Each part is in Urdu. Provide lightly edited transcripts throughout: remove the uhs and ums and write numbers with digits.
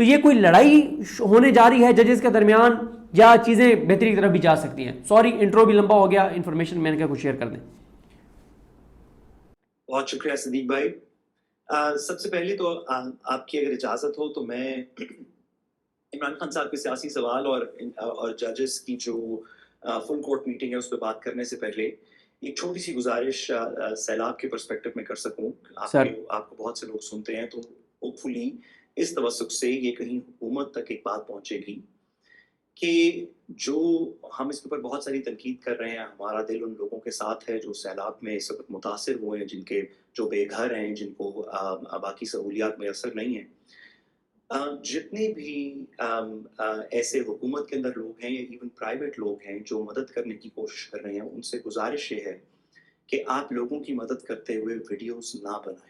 تو یہ کوئی لڑائی ہونے جا رہی ہے ججز کے درمیان یا چیزیں بہتری کی طرف بھی جا سکتی ہیں؟ سوری انٹرو بھی لمبا ہو گیا، انفارمیشن میں نے کہا کچھ شیئر کر دیں. بہت شکریہ صدیق بھائی. سب سے پہلے تو آپ کی اگر اجازت ہو تو میں عمران خان صاحب کے سیاسی سوال اور ججز کی جو فل کورٹ میٹنگ ہے اس پہ بات کرنے سے پہلے ایک چھوٹی سی گزارش سیلاب کے پرسپیکٹو میں کر سکوں. آپ کو بہت سے لوگ سنتے ہیں تو ہوپ فلی اس توسط سے یہ کہیں حکومت تک ایک بات پہنچے گی کہ جو ہم اس کے اوپر بہت ساری تنقید کر رہے ہیں، ہمارا دل ان لوگوں کے ساتھ ہے جو سیلاب میں اس وقت متاثر ہوئے ہیں، جن کے جو بے گھر ہیں، جن کو باقی سہولیات میسر نہیں ہیں. جتنے بھی ایسے حکومت کے اندر لوگ ہیں یا ایون پرائیویٹ لوگ ہیں جو مدد کرنے کی کوشش کر رہے ہیں، ان سے گزارش یہ ہے کہ آپ لوگوں کی مدد کرتے ہوئے ویڈیوز نہ بنائیں.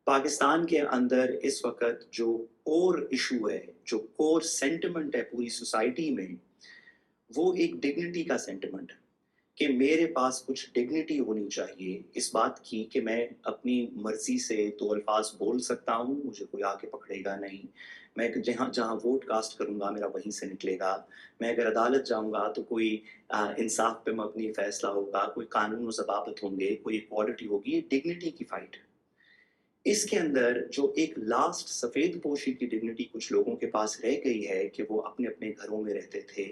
پاکستان کے اندر اس وقت جو کور ایشو ہے، جو کور سینٹیمنٹ ہے پوری سوسائٹی میں، وہ ایک ڈگنیٹی کا سینٹیمنٹ ہے کہ میرے پاس کچھ ڈگنیٹی ہونی چاہیے اس بات کی کہ میں اپنی مرضی سے دو الفاظ بول سکتا ہوں، مجھے کوئی آ کے پکڑے گا نہیں. میں جہاں ووٹ کاسٹ کروں گا میرا وہیں سے نکلے گا. میں اگر عدالت جاؤں گا تو کوئی انصاف پہ مبنی فیصلہ ہوگا، کوئی قانون و ضوابط ہوں گے، کوئی ایکوالٹی ہوگی. یہ ڈگنیٹی کی فائٹ ہے. اس کے اندر جو ایک لاسٹ سفید پوشی کی ڈگنیٹی کچھ لوگوں کے پاس رہ گئی ہے کہ وہ اپنے اپنے گھروں میں رہتے تھے،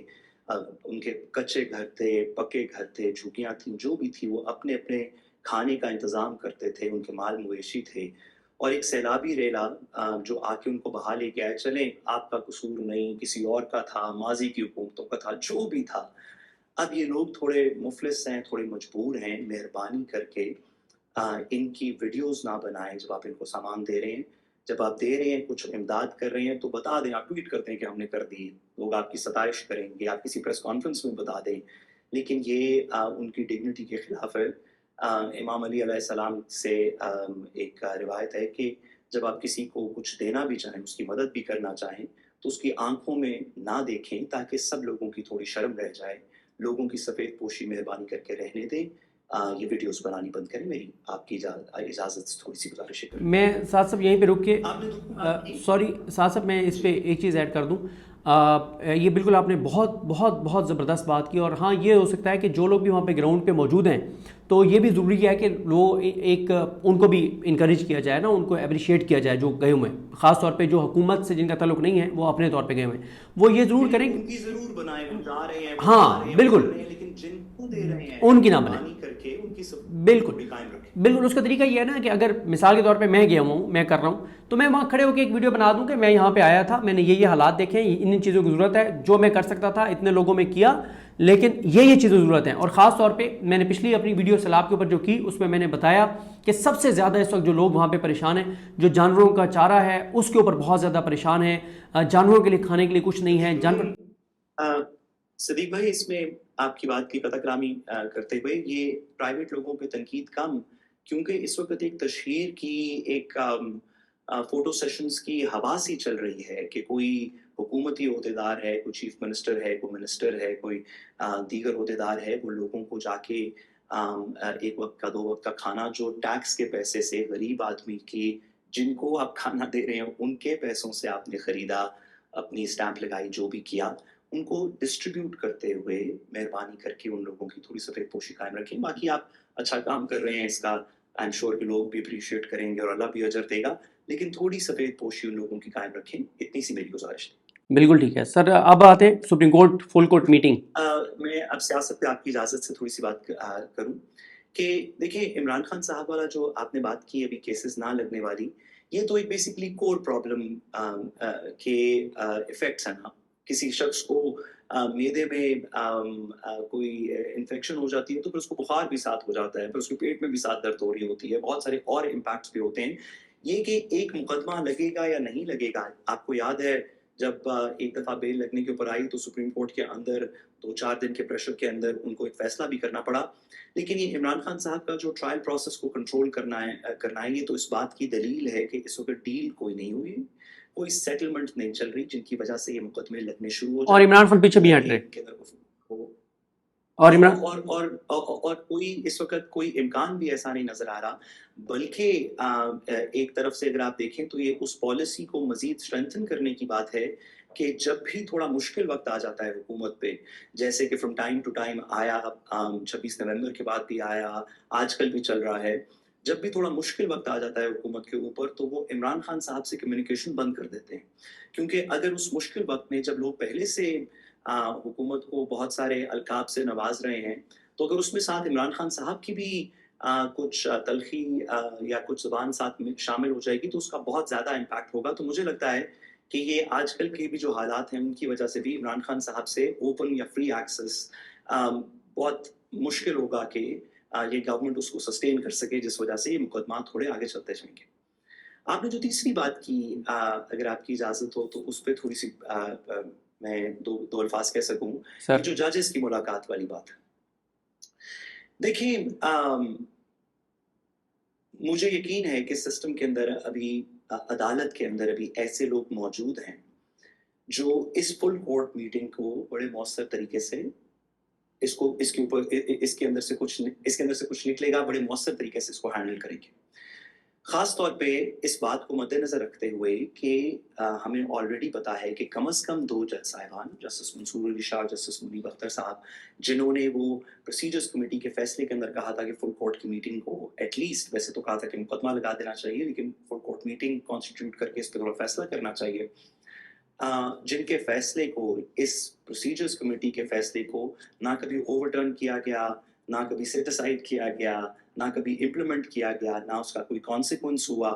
ان کے کچے گھر تھے، پکے گھر تھے، جھوکیاں تھیں، جو بھی تھی، وہ اپنے اپنے کھانے کا انتظام کرتے تھے، ان کے مال مویشی تھے. اور ایک سیلابی ریلا جو آ کے ان کو بہا لے کے آئے، چلیں آپ کا قصور نہیں، کسی اور کا تھا، ماضی کی حکومتوں کا تھا، جو بھی تھا. اب یہ لوگ تھوڑے مفلس ہیں، تھوڑے مجبور ہیں. مہربانی کر کے ان کی ویڈیوز نہ بنائیں. جب آپ ان کو سامان دے رہے ہیں، جب آپ دے رہے ہیں، کچھ امداد کر رہے ہیں، تو بتا دیں، آپ ٹویٹ کر دیں کہ ہم نے کر دی. لوگ آپ کی ستائش کریں گے، آپ کسی پریس کانفرنس میں بتا دیں. لیکن یہ ان کی ڈگنیٹی کے خلاف ہے. امام علی علیہ السلام سے ایک روایت ہے کہ جب آپ کسی کو کچھ دینا بھی چاہیں، اس کی مدد بھی کرنا چاہیں، تو اس کی آنکھوں میں نہ دیکھیں تاکہ سب لوگوں کی تھوڑی شرم رہ جائے. لوگوں کی سفید پوشی مہربانی کر کے رہنے دیں. یہ ویڈیوز بنانی بند کریں. میری آپ کی اجازت سے تھوڑی سی گزارش ہے. میں ساتھ صاحب یہیں پہ رک کے سوری ساتھ صاحب میں اس پہ ایک چیز ایڈ کر دوں. یہ بالکل آپ نے بہت بہت بہت زبردست بات کی. اور ہاں یہ ہو سکتا ہے کہ جو لوگ بھی وہاں پہ گراؤنڈ پہ موجود ہیں تو یہ بھی ضروری ہے کہ وہ ایک ان کو بھی انکریج کیا جائے نا، ان کو اپریشیٹ کیا جائے جو گئے ہوئے ہیں، خاص طور پہ جو حکومت سے جن کا تعلق نہیں ہے وہ اپنے طور پہ گئے ہوئے ہیں، وہ یہ ضرور کریں. ان کی ضرور بنائیں، وہ جا رہے ہیں، ہاں بالکل، لیکن جن کو دے رہے ہیں ان کی نہ بنائیں. کر کے ان کی بالکل بالکل. اس کا طریقہ یہ ہے نا کہ اگر مثال کے طور پہ میں گیا ہوں، میں کر رہا ہوں، تو میں وہاں کھڑے ہو کے ایک ویڈیو بنا دوں کہ میں یہاں پہ آیا تھا، میں نے یہ حالات دیکھے، ان چیزوں کی ضرورت ہے، جو میں کر سکتا تھا اتنے لوگوں میں کیا، لیکن یہ چیزیں ضرورت ہیں. اور خاص طور پہ میں نے پچھلی اپنی ویڈیو سیلاب کے اوپر جو کی، اس میں میں نے بتایا کہ سب سے زیادہ اس وقت جو لوگ وہاں پہ پریشان ہیں، جو جانوروں کا چارہ ہے اس کے اوپر بہت زیادہ پریشان ہیں. جانوروں کے لیے کھانے کے لیے کچھ نہیں ہے. جانور صدیق بھائی، اس میں آپ کی بات کی قطع کلامی کرتے ہوئے یہ پرائیویٹ لوگوں پہ تنقید کم، کیونکہ اس وقت ایک تشہیر کی، ایک فوٹو سیشنز کی ہوا سی چل رہی ہے کہ کوئی حکومتی عہدیدار ہے، کوئی چیف منسٹر ہے، کوئی منسٹر ہے، کوئی دیگر عہدیدار ہے، وہ لوگوں کو جا کے ایک وقت کا، دو وقت کا کھانا جو ٹیکس کے پیسے سے غریب آدمی کی، جن کو آپ کھانا دے رہے ہیں ان کے پیسوں سے آپ نے خریدا، اپنی اسٹیمپ لگائی، جو بھی کیا، ان کو ڈسٹریبیوٹ کرتے ہوئے مہربانی کر کے ان لوگوں کی تھوڑی سفید پوشی قائم رکھیں. باقی آپ اچھا کام کر رہے ہیں، اس کا آئی ایم شیور کہ لوگ بھی اپریشیٹ کریں گے اور اللہ بھی اجر دے گا، لیکن تھوڑی سفید پوشی ان لوگوں کی قائم رکھیں. اتنی سی میری گزارش ہے. بالکل ٹھیک ہے سر. اب آتے ہیں supreme court full court meeting. میں اب سیاست پہ آپ کی اجازت سے تھوڑی سی بات کروں کہ دیکھیں، عمران خان صاحب والا جو آپ نے بات کی ابھی، کیسز نہ لگنے والی، یہ تو ایک بیسیکلی کور پرابلم کے ایفیکٹس ہیں نا. کسی شخص کو معدے میں کوئی انفیکشن ہو جاتی ہے تو پھر اس کو بخار بھی ساتھ ہو جاتا ہے، پھر اس کے پیٹ میں بھی ساتھ درد ہو رہی ہوتی ہے، بہت سارے اور امپیکٹس بھی ہوتے ہیں. یہ کہ ایک مقدمہ لگے گا یا نہیں لگے گا، آپ کو یاد ہے جب ایک دفعہ بیل لگنے کے اوپر آئی تو سپریم کورٹ کے اندر 2-4 دن کے پریشر کے اندر ان کو ایک فیصلہ بھی کرنا پڑا. لیکن یہ عمران خان صاحب کا جو ٹرائل پروسیس کو کنٹرول کرنا ہے، یہ تو اس بات کی دلیل ہے کہ اس وقت ڈیل کوئی نہیں ہوئی، کوئی سیٹلمنٹ نہیں چل رہی، جن کی وجہ سے یہ مقدمے لگنے شروع ہو جائیں. اور عمران خان پیچھے بھی ہٹ رہے. اور عمران اور کوئی اس وقت کوئی امکان بھی ایسا نہیں نظر آ رہا، بلکہ ایک طرف سے اگر آپ دیکھیں تو یہ اس پالیسی کو مزید اسٹرینتھن کرنے کی بات ہے کہ جب بھی تھوڑا مشکل وقت آ جاتا ہے حکومت پہ، جیسے کہ فرام ٹائم ٹو ٹائم آیا، 26 نومبر کے بعد بھی آیا، آج کل بھی چل رہا ہے، جب بھی تھوڑا مشکل وقت آ جاتا ہے حکومت کے اوپر تو وہ عمران خان صاحب سے کمیونیکیشن بند کر دیتے ہیں، کیونکہ اگر اس مشکل وقت میں جب لوگ پہلے سے حکومت کو بہت سارے القاب سے نواز رہے ہیں، تو اگر اس میں ساتھ عمران خان صاحب کی بھی کچھ تلخی یا کچھ زبان ساتھ میں شامل ہو جائے گی تو اس کا بہت زیادہ امپیکٹ ہوگا. تو مجھے لگتا ہے کہ یہ آج کل کے بھی جو حالات ہیں ان کی وجہ سے بھی عمران خان صاحب سے اوپن یا فری ایکسس بہت مشکل ہوگا کہ یہ گورنمنٹ اس کو سسٹین کر سکے، جس وجہ سے یہ مقدمات تھوڑے آگے چلتے جائیں گے. آپ نے جو تیسری بات کی، اگر آپ کی اجازت ہو تو اس پہ تھوڑی سی میں دو الفاظ کہہ سکوں کہ جو ججز کی ملاقات والی بات ہے. دیکھیں، مجھے یقین ہے کہ سسٹم کے اندر ابھی، عدالت کے اندر ابھی ایسے لوگ موجود ہیں جو اس فل کورٹ میٹنگ کو بڑے مؤثر طریقے سے اس کے اندر سے کچھ نکلے گا، بڑے مؤثر طریقے سے اس کو ہینڈل کریں گے. خاص طور پہ اس بات کو مد نظر رکھتے ہوئے کہ ہمیں آلریڈی پتا ہے کہ کم از کم 2 جج صاحبان، جسٹس منصور علی شاہ، جسٹس منیب اختر صاحب، جنہوں نے وہ پروسیجرز کمیٹی کے فیصلے کے اندر کہا تھا کہ فل کورٹ کی میٹنگ کو ایٹ لیسٹ، ویسے تو کہا تھا کہ مقدمہ لگا دینا چاہیے لیکن فل کورٹ میٹنگ کانسٹیٹیوٹ کر کے اس پہ تھوڑا فیصلہ کرنا چاہیے، جن کے فیصلے کو، اس پروسیجرز کمیٹی کے فیصلے کو نہ کبھی اوور ٹرن کیا گیا، نہ کبھی سیٹ اسائڈ کیا گیا، نہ کبھی امپلیمنٹ کیا گیا، نہ اس کا کوئی کانسیکوینس ہوا.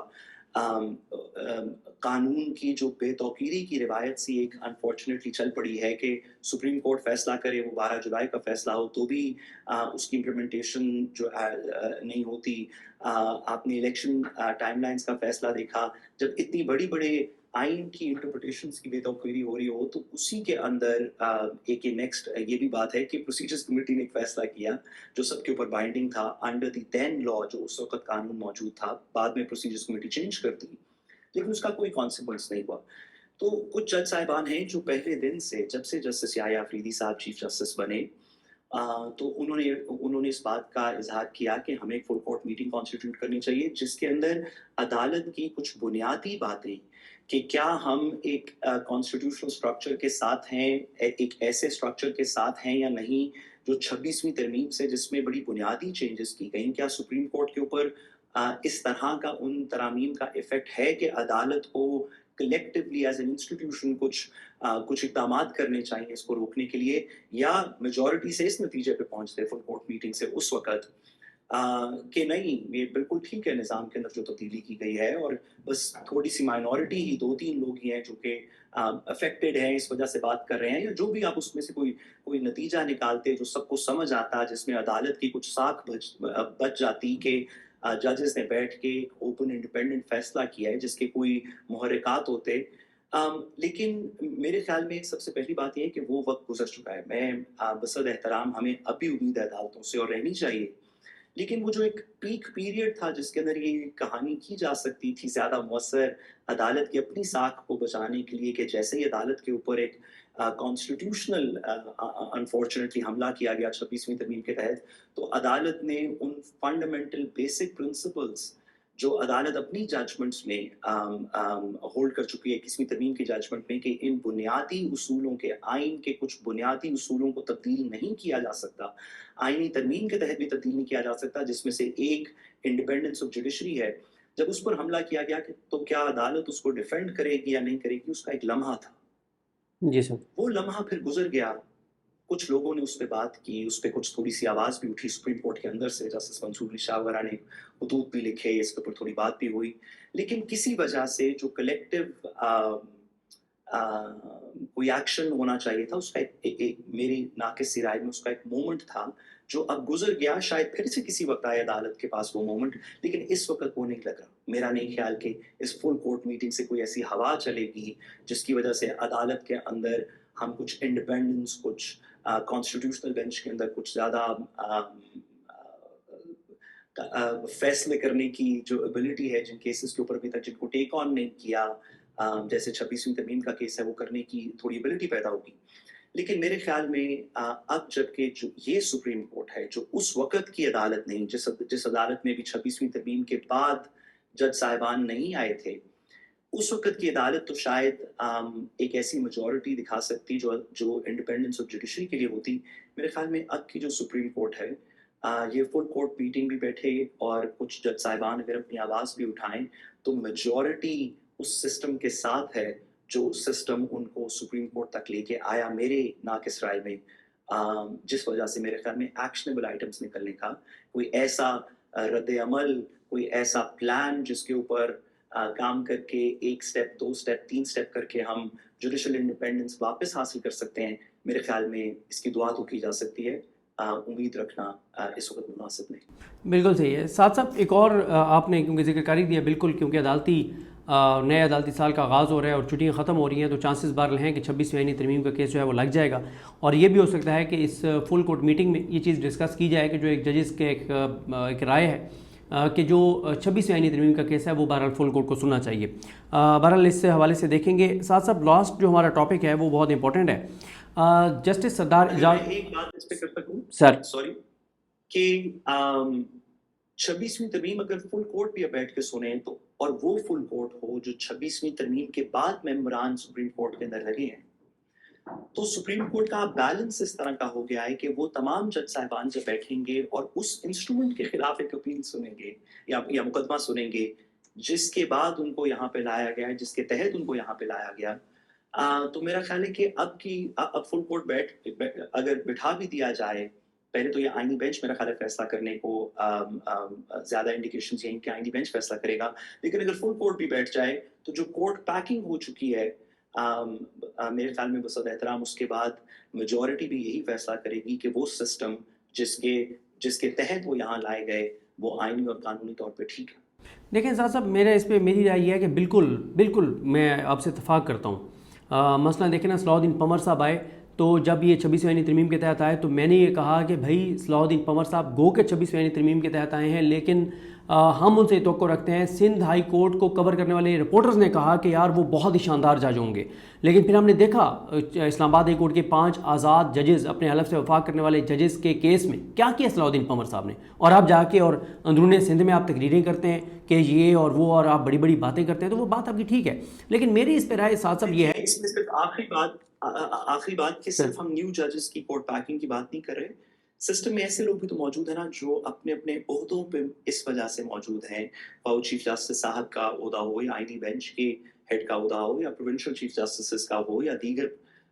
قانون کی جو بے توقیری کی روایت سی ایک انفارچونیٹلی چل پڑی ہے کہ سپریم کورٹ فیصلہ کرے، وہ 12 جولائی کا فیصلہ ہو تو بھی اس کی امپلیمنٹیشن جو نہیں ہوتی. آپ نے الیکشن ٹائم لائنز کا فیصلہ دیکھا، جب اتنی بڑے آئین کی انٹرپریٹیشنز کی بے توقیری ہو رہی ہو تو اسی کے اندر ایک نیکسٹ یہ بھی بات ہے کہ پروسیجرز کمیٹی نے ایک فیصلہ کیا جو سب کے اوپر بائنڈنگ تھا انڈر دی دین لا، جو اس وقت قانون موجود تھا، بعد میں پروسیجرز کمیٹی چینج کر دی لیکن اس کا کوئی کانسیکوینس نہیں ہوا. تو کچھ جج صاحبان ہیں جو پہلے دن سے، جب سے جسٹس یحییٰ آفریدی صاحب چیف جسٹس بنے، تو انہوں نے اس بات کا اظہار کیا کہ ہمیں ایک فل کورٹ میٹنگ کانسٹیٹیوٹ کرنی چاہیے جس کے اندر عدالت کی کچھ بنیادی باتیں، کہ کیا ہم ایک کانسٹیٹیوشنل اسٹرکچر کے ساتھ ہیں، ایک ایسے اسٹرکچر کے ساتھ ہیں یا نہیں جو 26ویں ترمیم سے جس میں بڑی بنیادی چینجز کی گئیں، کیا سپریم کورٹ کے اوپر اس طرح کا ان ترامیم کا ایفیکٹ ہے کہ عدالت کو کلیکٹیولی ایز این انسٹیٹیوشن کچھ اقدامات کرنے چاہیے اس کو روکنے کے لیے، یا میجورٹی سے اس نتیجے پہ پہنچتے فل کورٹ میٹنگ سے اس وقت کہ نہیں، یہ بالکل ٹھیک ہے نظام کے اندر جو تبدیلی کی گئی ہے، اور بس تھوڑی سی مائنورٹی ہی 2-3 لوگ ہی ہیں جو کہ افیکٹڈ ہیں، اس وجہ سے بات کر رہے ہیں، یا جو بھی آپ اس میں سے کوئی نتیجہ نکالتے جو سب کو سمجھ آتا، جس میں عدالت کی کچھ ساکھ بچ جاتی کہ ججز نے بیٹھ کے ایک اوپن انڈیپینڈنٹ فیصلہ کیا ہے جس کے کوئی محرکات ہوتے. لیکن میرے خیال میں سب سے پہلی بات یہ ہے کہ وہ وقت گزر چکا ہے. میں بصد احترام، ہمیں اب بھی امید ہے عدالتوں سے اور رہنی چاہیے، لیکن وہ جو ایک پیک پیریڈ تھا جس کے اندر یہ کہانی کی جا سکتی تھی زیادہ مؤثر عدالت کی اپنی ساکھ کو بچانے کے لیے، کہ جیسے ہی عدالت کے اوپر ایک کانسٹیٹیوشنل انفارچونیٹلی حملہ کیا گیا 26ویں ترمیم کے تحت، تو عدالت نے ان فنڈامنٹل بیسک پرنسپلز جو عدالت اپنی ججمنٹس میں ہولڈ کر چکی ہے 21ویں ترمیم کی ججمنٹ میں، کہ ان بنیادی اصولوں کے، آئین کے کچھ بنیادی اصولوں کو تبدیل نہیں کیا جا سکتا، آئینی ترمیم کے تحت بھی تبدیل نہیں کیا جا سکتا، جس میں سے ایک انڈیپینڈنس آف جوڈیشری ہے. جب اس پر حملہ کیا گیا کہ تو کیا عدالت اس کو ڈیفینڈ کرے گی یا نہیں کرے گی، اس کا ایک لمحہ تھا. جی سر. وہ لمحہ پھر گزر گیا، کچھ لوگوں نے اس پہ بات کی، اس پہ کچھ تھوڑی سی آواز بھی اٹھی سپریم کورٹ کے اندر سے، جسٹس منصور علی شاہ وغیرہ نے خطوط بھی لکھے، اس کے اوپر تھوڑی بات بھی ہوئی، لیکن کسی وجہ سے جو کلیکٹیو کوئی ایکشن ہونا چاہیے تھا، اس کا ایک میری ناقص سی رائے میں اس کا ایک مومنٹ تھا جو اب گزر گیا. شاید پھر سے کسی وقت آئے عدالت کے پاس وہ مومنٹ، لیکن اس وقت وہ نہیں لگ رہا. میرا نہیں خیال کہ اس فل کورٹ میٹنگ سے کوئی ایسی ہوا چلے گی جس کی وجہ سے عدالت کے اندر ہم کچھ انڈیپینڈنس، کچھ کانسٹیٹیوشنل بینچ کے اندر کچھ زیادہ فیصلے کرنے کی جو ایبلٹی ہے، جن کیسز کے اوپر ابھی تک جن کو ٹیک آن نہیں کیا، جیسے 26ویں ترمیم کا کیس ہے، وہ کرنے کی تھوڑی ایبلٹی پیدا ہوگی. لیکن میرے خیال میں اب جب کہ جو یہ سپریم کورٹ ہے جو اس وقت کی عدالت نہیں، جس عدالت میں بھی 26ویں ترمیم کے بعد جج صاحبان نہیں آئے تھے، اس وقت کی عدالت تو شاید ایک ایسی میجورٹی دکھا سکتی جو انڈیپینڈنس آف جوڈیشری کے لیے ہوتی. میرے خیال میں اب کی جو سپریم کورٹ ہے یہ فل کورٹ میٹنگ بھی بیٹھے اور کچھ جج صاحبان اگر اپنی آواز بھی اٹھائیں تو میجورٹی اس سسٹم کے ساتھ ہے جو سسٹم ان کو سپریم کورٹ تک لے کے آیا میرے ناقص رائے میں، جس وجہ سے میرے خیال میں ایکشنیبل آئٹمس نکلنے کا کوئی ایسا رد عمل، کوئی ایسا پلان جس کے اوپر کام کر کے 1 سٹیپ 2 سٹیپ 3 سٹیپ کر کے ہم جوڈیشل انڈیپینڈنس واپس حاصل کر سکتے ہیں. میرے خیال میں اس کی دعا تو کی جا سکتی ہے، امید رکھنا اس وقت مناسب نہیں. بالکل صحیح ہے. ساتھ ساتھ ایک اور آپ نے کیونکہ ذکر کر ہی دیا، بالکل کیونکہ نئے عدالتی سال کا آغاز ہو رہا ہے اور چھٹیاں ختم ہو رہی ہیں تو چانسز بہرحال ہیں کہ 26ویں آئینی ترمیم کا کیس جو ہے وہ لگ جائے گا. اور یہ بھی ہو سکتا ہے کہ اس فل کورٹ میٹنگ میں یہ چیز ڈسکس کی جائے کہ جو ایک ججز کے ایک رائے ہے کہ جو 26ویں آئینی ترمیم کا کیس ہے وہ بہرحال فل کورٹ کو سننا چاہیے. بہرحال اس سے حوالے سے دیکھیں گے. ساتھ ساتھ لاسٹ جو ہمارا ٹاپک ہے وہ بہت امپورٹنٹ ہے. جسٹس سردار اعجاز، ایک بات اس پہ کر سکوں سر سوری کہ 26ویں ترمیم اگر فل کورٹ بھی بیٹھ کے سنیں تو اور وہ فل کورٹ ہو جو 26ویں ترمیم کے بعد ممبران سپریم کورٹ کے اندر لگے ہیں، تو سپریم کورٹ کا بیلنس اس طرح کا ہو گیا ہے کہ وہ تمام جج صاحبان جب بیٹھیں گے اور اس انسٹرومنٹ کے خلاف ایک اپیل سنیں گے یا مقدمہ سنیں گے جس کے بعد ان کو یہاں پہ لایا گیا ہے، جس کے تحت ان کو یہاں پہ لایا گیا، تو میرا خیال ہے کہ اب فل کورٹ اگر بٹھا بھی دیا جائے، پہلے تو یہ آئینی بینچ میرا خیال ہے فیصلہ کرنے کو زیادہ انڈیکیشنز ہیں کہ آئینی بینچ فیصلہ کرے گا، لیکن اگر فل کورٹ بھی بیٹھ جائے تو جو کورٹ پیکنگ ہو چکی ہے میرے خیال میں بصد احترام اس کے بعد میجورٹی بھی یہی فیصلہ کرے گی کہ وہ سسٹم جس کے تحت وہ یہاں لائے گئے وہ آئینی اور قانونی طور پہ ٹھیک ہے. دیکھیں صاحب میرے اس پہ میری رائے یہ ہے کہ بالکل میں آپ سے اتفاق کرتا ہوں. مثلا دیکھیں نا، صلاح الدین پمر صاحب آئے تو جب یہ 26ویں آئینی ترمیم کے تحت آئے تو میں نے یہ کہا کہ بھائی صلاح الدین پمر صاحب گو کے 26ویں آئینی ترمیم کے تحت آئے ہیں، لیکن ہم ان سے توقع رکھتے ہیں. سندھ ہائی کورٹ کو کور کرنے والے رپورٹرز نے کہا کہ یار وہ بہت ہی شاندار جج ہوں گے، لیکن پھر ہم نے دیکھا اسلام آباد ہائی کورٹ کے 5 آزاد ججز، اپنے حلف سے وفاق کرنے والے ججز کے کیس میں کیا کیا صلاح الدین پمر صاحب نے. اور آپ جا کے اور اندرون سندھ میں آپ تقریریں کرتے ہیں کہ یہ اور وہ، اور آپ بڑی بڑی باتیں کرتے ہیں، تو وہ بات آپ کی ٹھیک ہے، لیکن میری اس پہ رائے ساتھ ساتھ یہ ہے. اس میں صرف آخری بات کہ صرف ہم نیو ججز کی کورٹ پیکنگ کی بات نہیں کر رہے، سسٹم میں ایسے لوگ بھی تو موجود ہیں نا جو اپنے عہدوں پہ اس وجہ سے موجود ہیں، وہ چیف جسٹس صاحب کا عہدہ ہو یا آئینی بینچ کے ہیڈ کا عہدہ ہو یا پروونشل چیف جسٹس کا ہو یا دیگر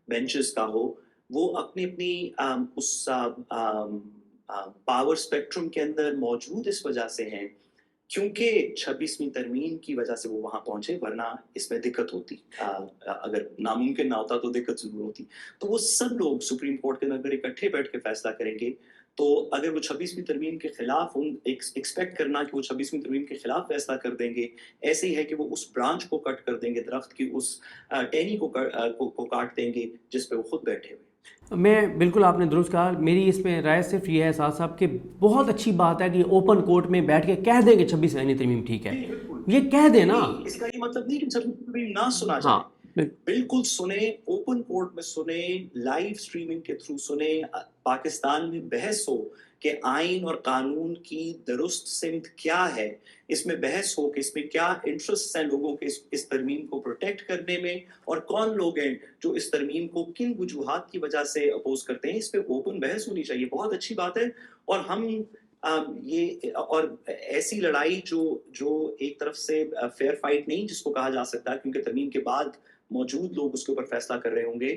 بینچز کا ہو، وہ اپنی اس پاور اسپیکٹرم کے اندر موجود اس وجہ سے ہیں کیونکہ 26ویں ترمیم کی وجہ سے وہ وہاں پہنچے، ورنہ اس میں دقت ہوتی، اگر ناممکن نہ ہوتا تو دقت ضرور ہوتی. تو وہ سب لوگ سپریم کورٹ کے اندر اکٹھے بیٹھ کے فیصلہ کریں گے، تو اگر وہ 26ویں ترمیم کے خلاف ایکسپیکٹ کرنا کہ وہ 26ویں ترمیم کے خلاف فیصلہ کر دیں گے، ایسے ہی ہے کہ وہ اس برانچ کو کٹ کر دیں گے، درخت کی اس ٹہنی کو کاٹ دیں گے جس پہ وہ خود بیٹھے ہوئے. میں بالکل آپ نے درست کہا. میری اس پہ رائے صرف یہ ہے صاحب صاحب کہ بہت اچھی بات ہے کہ اوپن کورٹ میں بیٹھ کے کہہ دیں کہ 26ویں آئینی ترمیم ٹھیک ہے، یہ کہہ دیں نا. اس کا یہ مطلب نہیں کہ 26ویں ترمیم نہ سنا جائے، بالکل سنیں، اوپن کورٹ میں سنیں، لائیو سٹریمنگ کے تھرو سنیں، پاکستان میں بحث ہو کہ آئین اور قانون کی درست سمت کیا ہے، اس میں بحث ہو کہ اس میں کیا انٹرسٹ ہیں لوگوں کے اس ترمیم کو پروٹیکٹ کرنے میں، اور کون لوگ ہیں جو اس ترمیم کو کن وجوہات کی وجہ سے اپوز کرتے ہیں. اس پہ اوپن بحث ہونی چاہیے، بہت اچھی بات ہے. اور ہم یہ اور ایسی لڑائی جو ایک طرف سے فیئر فائٹ نہیں جس کو کہا جا سکتا کیونکہ ترمیم کے بعد موجود لوگ اس کے اوپر فیصلہ کر رہے ہوں گے،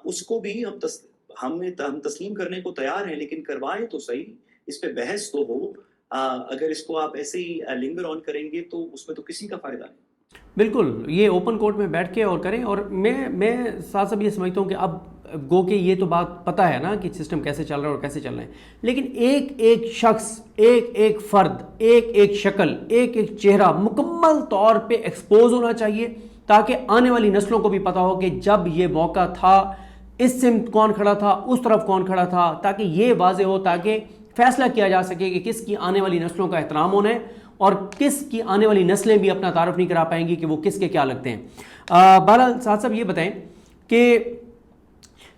اس کو بھی ہم تسلیم کرنے کو تیار ہیں، لیکن کروائیں تو صحیح، اس پہ بحث تو ہو. اگر اس کو آپ ایسے ہی لنگر آن کریں گے تو اس میں تو کسی کا فائدہ نہیں. بالکل یہ اوپن کورٹ میں بیٹھ کے اور کریں. اور میں ساتھ ساتھ یہ سمجھتا ہوں کہ اب گو کہ یہ تو بات پتہ ہے نا کہ سسٹم کیسے چل رہا ہے اور کیسے چل رہے ہیں، لیکن ایک شخص، ایک فرد، ایک شکل، ایک چہرہ مکمل طور پہ ایکسپوز ہونا چاہیے تاکہ آنے والی نسلوں کو بھی پتہ ہو کہ جب یہ موقع تھا اس سمت کون کھڑا تھا، اس طرف کون کھڑا تھا، تاکہ یہ واضح ہو، تاکہ فیصلہ کیا جا سکے کہ کس کی آنے والی نسلوں کا احترام ہونا ہے اور کس کی آنے والی نسلیں بھی اپنا تعارف نہیں کرا پائیں گی کہ وہ کس کے کیا لگتے ہیں. بہرحال ساتھ صاحب یہ بتائیں کہ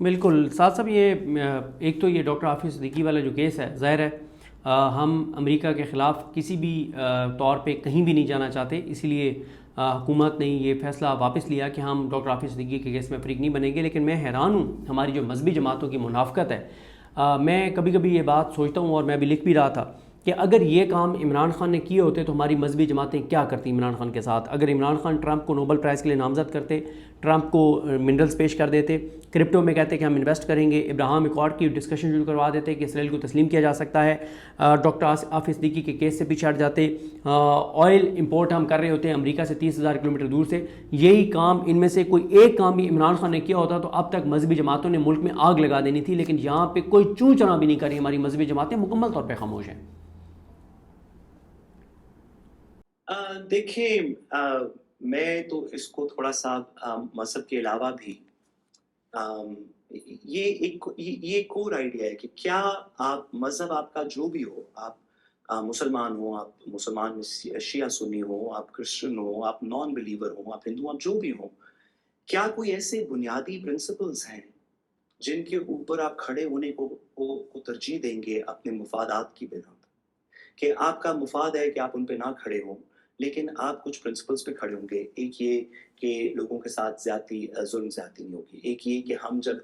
بالکل ساتھ صاحب یہ ایک تو یہ ڈاکٹر عافیہ صدیقی والا جو کیس ہے ظاہر ہے ہم امریکہ کے خلاف کسی بھی طور پہ کہیں بھی نہیں جانا چاہتے، اسی لیے حکومت نے یہ فیصلہ واپس لیا کہ ہم ڈاکٹر عافیہ صدیقی کے کیس میں فریق نہیں بنیں گے. لیکن میں حیران ہوں ہماری جو مذہبی جماعتوں کی منافقت ہے. میں کبھی کبھی یہ بات سوچتا ہوں اور میں بھی لکھ بھی رہا تھا کہ اگر یہ کام عمران خان نے کیے ہوتے تو ہماری مذہبی جماعتیں کیا کرتی عمران خان کے ساتھ. اگر عمران خان ٹرمپ کو نوبل پرائز کے لیے نامزد کرتے، ٹرمپ کو منرلز پیش کر دیتے، کرپٹو میں کہتے کہ ہم انویسٹ کریں گے، ابراہم ایکارڈ کی ڈسکشن شروع کروا دیتے کہ اسرائیل کو تسلیم کیا جا سکتا ہے، ڈاکٹر عافیہ صدیقی کے کیس سے پیچھے ہٹ جاتے، آئل امپورٹ ہم کر رہے ہوتے ہیں امریکہ سے 30,000 کلومیٹر دور سے. یہی کام ان میں سے کوئی ایک کام بھی عمران خان نے کیا ہوتا تو اب تک مذہبی جماعتوں نے ملک میں آگ لگا دینی تھی. لیکن یہاں پہ کوئی چوں چرا بھی نہیں کر رہی، ہماری مذہبی جماعتیں مکمل طور پہ خاموش ہیں. دیکھیں میں تو اس کو تھوڑا سا مذہب کے علاوہ بھی یہ ایک اور آئیڈیا ہے کہ کیا آپ مذہب آپ کا جو بھی ہو، آپ مسلمان ہو، آپ مسلمان میں شیعہ سنی ہو، آپ کرسچن ہو، آپ نان بلیور ہو، آپ ہندو، آپ جو بھی ہو، کیا کوئی ایسے بنیادی پرنسپلز ہیں جن کے اوپر آپ کھڑے ہونے کو ترجیح دیں گے اپنے مفادات کی بنا پر؟ کہ آپ کا مفاد ہے کہ آپ ان پہ نہ کھڑے ہوں، لیکن آپ کچھ پرنسپلز پہ کھڑے ہوں گے. ایک یہ کہ لوگوں کے ساتھ ظلم زیادتی نہیں ہوگی. ایک یہ کہ ہم جب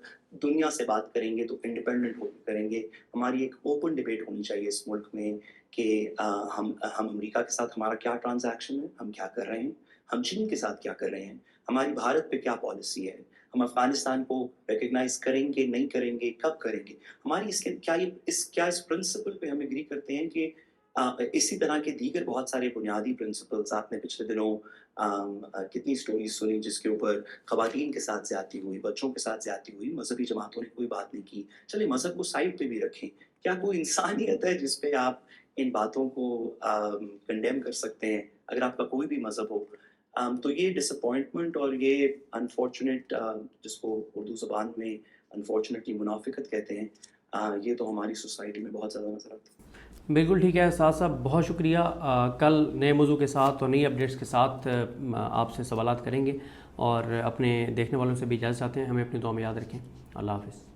دنیا سے بات کریں گے تو انڈیپینڈنٹ ہو کے کریں گے. ہماری ایک اوپن ڈبیٹ ہونی چاہیے اس ملک میں کہ ہم امریکہ کے ساتھ ہمارا کیا ٹرانزیکشن ہے، ہم کیا کر رہے ہیں، ہم چین کے ساتھ کیا کر رہے ہیں، ہماری بھارت پہ کیا پالیسی ہے، ہم افغانستان کو ریکگنائز کریں گے نہیں کریں گے، کب کریں گے، ہماری کیا اس پرنسپل پہ ہم ایگری کرتے ہیں کہ اسی طرح کے دیگر بہت سارے بنیادی پرنسپلز. آپ نے پچھلے دنوں کتنی سٹوریز سنی جس کے اوپر خواتین کے ساتھ زیادتی ہوئی، بچوں کے ساتھ زیادتی ہوئی، مذہبی جماعتوں نے کوئی بات نہیں کی. چلے مذہب کو سائڈ پہ بھی رکھیں، کیا کوئی انسانیت ہے جس پہ آپ ان باتوں کو کنڈیم کر سکتے ہیں اگر آپ کا کوئی بھی مذہب ہو؟ تو یہ ڈس اپوائنٹمنٹ اور یہ انفارچونیٹ جس کو اردو زبان میں انفارچونیٹلی منافقت کہتے ہیں، یہ تو ہماری سوسائٹی میں بہت زیادہ نظر آتی ہے. بالکل ٹھیک ہے ساتھ صاحب، بہت شکریہ. کل نئے موضوع کے ساتھ اور نئی اپڈیٹس کے ساتھ آپ سے سوالات کریں گے اور اپنے دیکھنے والوں سے بھی اجازت چاہتے ہیں. ہمیں اپنی دعا میں یاد رکھیں. اللہ حافظ.